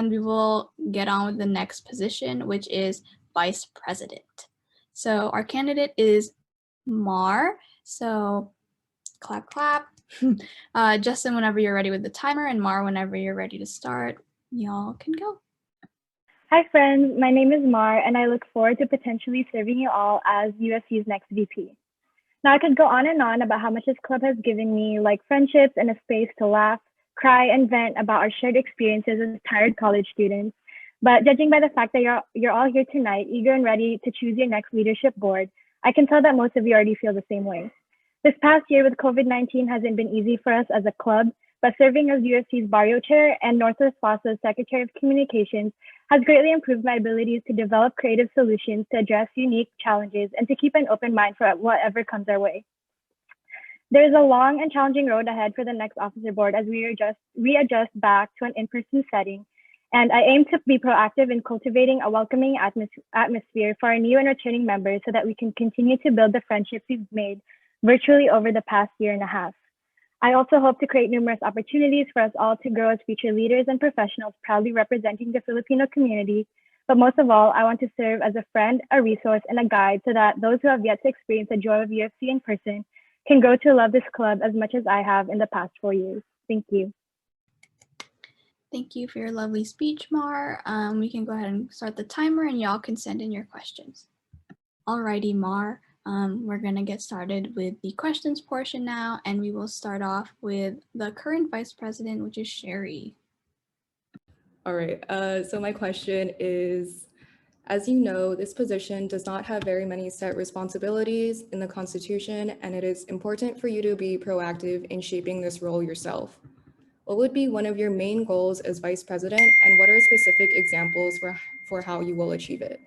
and we will get on with the next position, which is vice president. So our candidate is Mar. So clap, clap. Justin, whenever you're ready with the timer, and Mar, whenever you're ready to start, y'all can go. Hi, friends. My name is Mar, and I look forward to potentially serving you all as UFC's next VP. Now, I could go on and on about how much this club has given me, like friendships and a space to laugh, cry, and vent about our shared experiences as tired college students. But judging by the fact that you're all here tonight, eager and ready to choose your next leadership board, I can tell that most of you already feel the same way. This past year with COVID-19 hasn't been easy for us as a club, but serving as UFC's Barrio Chair and Northwest FASA's Secretary of Communications has greatly improved my abilities to develop creative solutions to address unique challenges and to keep an open mind for whatever comes our way. There is a long and challenging road ahead for the next officer board as we readjust back to an in-person setting. And I aim to be proactive in cultivating a welcoming atmosphere for our new and returning members so that we can continue to build the friendships we've made virtually over the past year and a half. I also hope to create numerous opportunities for us all to grow as future leaders and professionals proudly representing the Filipino community. But most of all, I want to serve as a friend, a resource, and a guide so that those who have yet to experience the joy of UFC in person can grow to love this club as much as I have in the past 4 years. Thank you. Thank you for your lovely speech, Mar. We can go ahead and start the timer and y'all can send in your questions. Alrighty, Mar. We're going to get started with the questions portion now, and we will start off with the current vice president, which is Sherry. All right, so my question is, as you know, this position does not have very many set responsibilities in the Constitution, and it is important for you to be proactive in shaping this role yourself. What would be one of your main goals as vice president, and what are specific examples for how you will achieve it?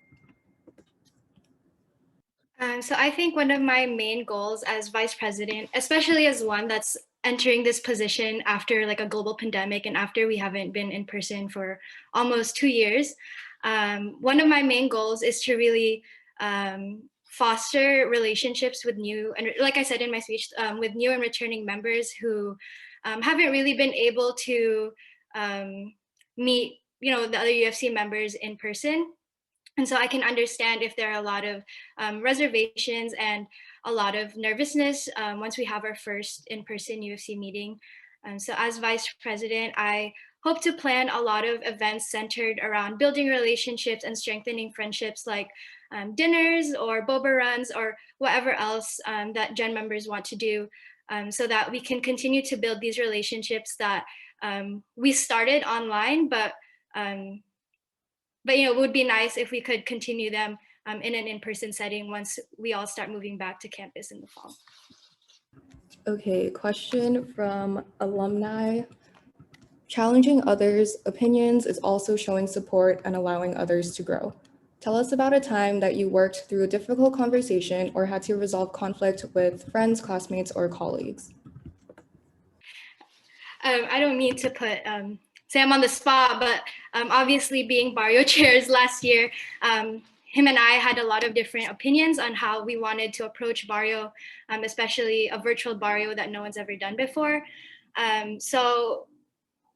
So I think one of my main goals as vice president, especially as one that's entering this position after like a global pandemic and after we haven't been in person for almost 2 years, one of my main goals is to really foster relationships with new, and like I said in my speech, with new and returning members who haven't really been able to meet, the other UFC members in person. And so I can understand if there are a lot of reservations and a lot of nervousness once we have our first in-person UFC meeting. So as vice president, I hope to plan a lot of events centered around building relationships and strengthening friendships, like dinners or boba runs or whatever else that Gen members want to do, so that we can continue to build these relationships that we started online, but it would be nice if we could continue them in an in-person setting once we all start moving back to campus in the fall. Okay, question from alumni. Challenging others' opinions is also showing support and allowing others to grow. Tell us about a time that you worked through a difficult conversation or had to resolve conflict with friends, classmates, or colleagues. I don't mean to put Sam on the spot, but obviously being Barrio chairs last year, him and I had a lot of different opinions on how we wanted to approach Barrio, especially a virtual Barrio that no one's ever done before. So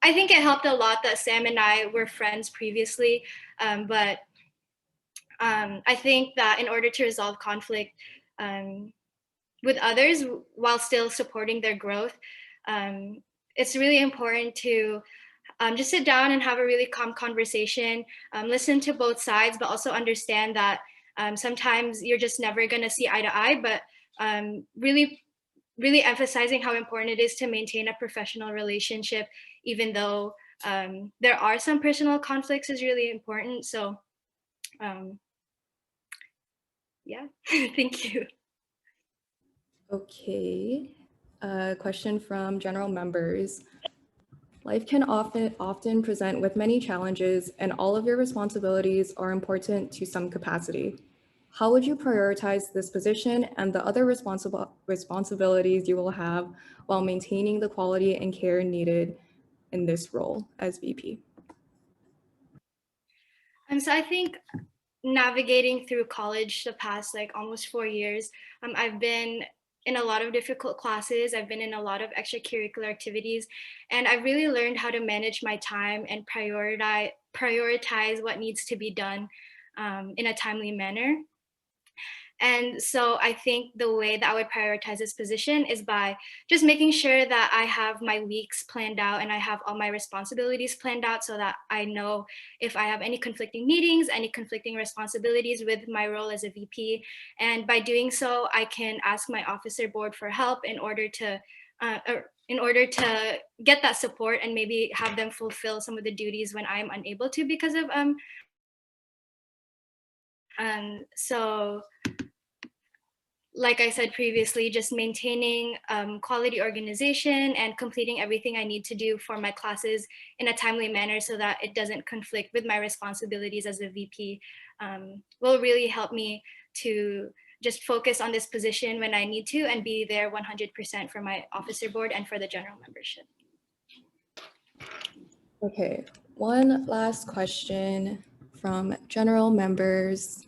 I think it helped a lot that Sam and I were friends previously, but I think that in order to resolve conflict with others while still supporting their growth, it's really important to just sit down and have a really calm conversation, listen to both sides, but also understand that sometimes you're just never going to see eye to eye, but really emphasizing how important it is to maintain a professional relationship, even though there are some personal conflicts, is really important. So yeah, thank you. Okay, question from general members. Life can often present with many challenges, and all of your responsibilities are important to some capacity. How would you prioritize this position and the other responsibilities you will have while maintaining the quality and care needed in this role as VP? So I think navigating through college the past almost 4 years, I've been in a lot of difficult classes. I've been in a lot of extracurricular activities, and I've really learned how to manage my time and prioritize what needs to be done in a timely manner. And so I think the way that I would prioritize this position is by just making sure that I have my weeks planned out and I have all my responsibilities planned out so that I know if I have any conflicting meetings, any conflicting responsibilities with my role as a VP. And by doing so, I can ask my officer board for help in order to get that support and maybe have them fulfill some of the duties when I'm unable to because of so like I said previously, just maintaining quality organization and completing everything I need to do for my classes in a timely manner so that it doesn't conflict with my responsibilities as a VP will really help me to just focus on this position when I need to and be there 100% for my officer board and for the general membership. Okay, one last question from general members.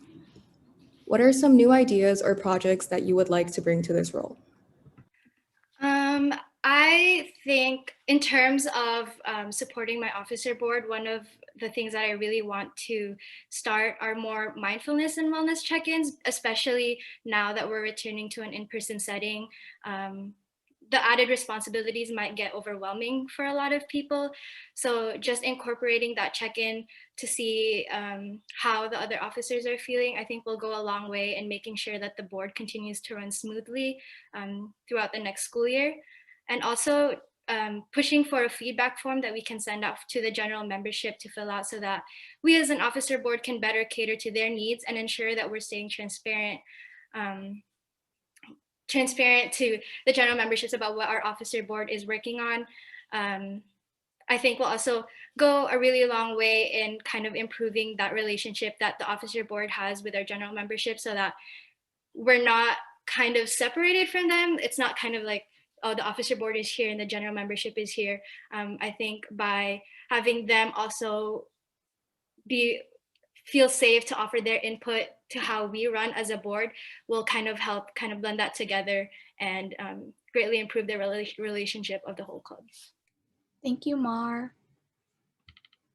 What are some new ideas or projects that you would like to bring to this role? I think in terms of supporting my officer board, one of the things that I really want to start are more mindfulness and wellness check-ins, especially now that we're returning to an in-person setting. The added responsibilities might get overwhelming for a lot of people. So just incorporating that check-in to see how the other officers are feeling, I think will go a long way in making sure that the board continues to run smoothly throughout the next school year. And also pushing for a feedback form that we can send off to the general membership to fill out so that we as an officer board can better cater to their needs and ensure that we're staying transparent to the general memberships about what our officer board is working on. I think will also go a really long way in kind of improving that relationship that the officer board has with our general membership so that we're not kind of separated from them. It's not kind of like, oh, the officer board is here and the general membership is here. I think by having them also feel safe to offer their input to how we run as a board will kind of help kind of blend that together and greatly improve the relationship of the whole club. Thank you, Mar.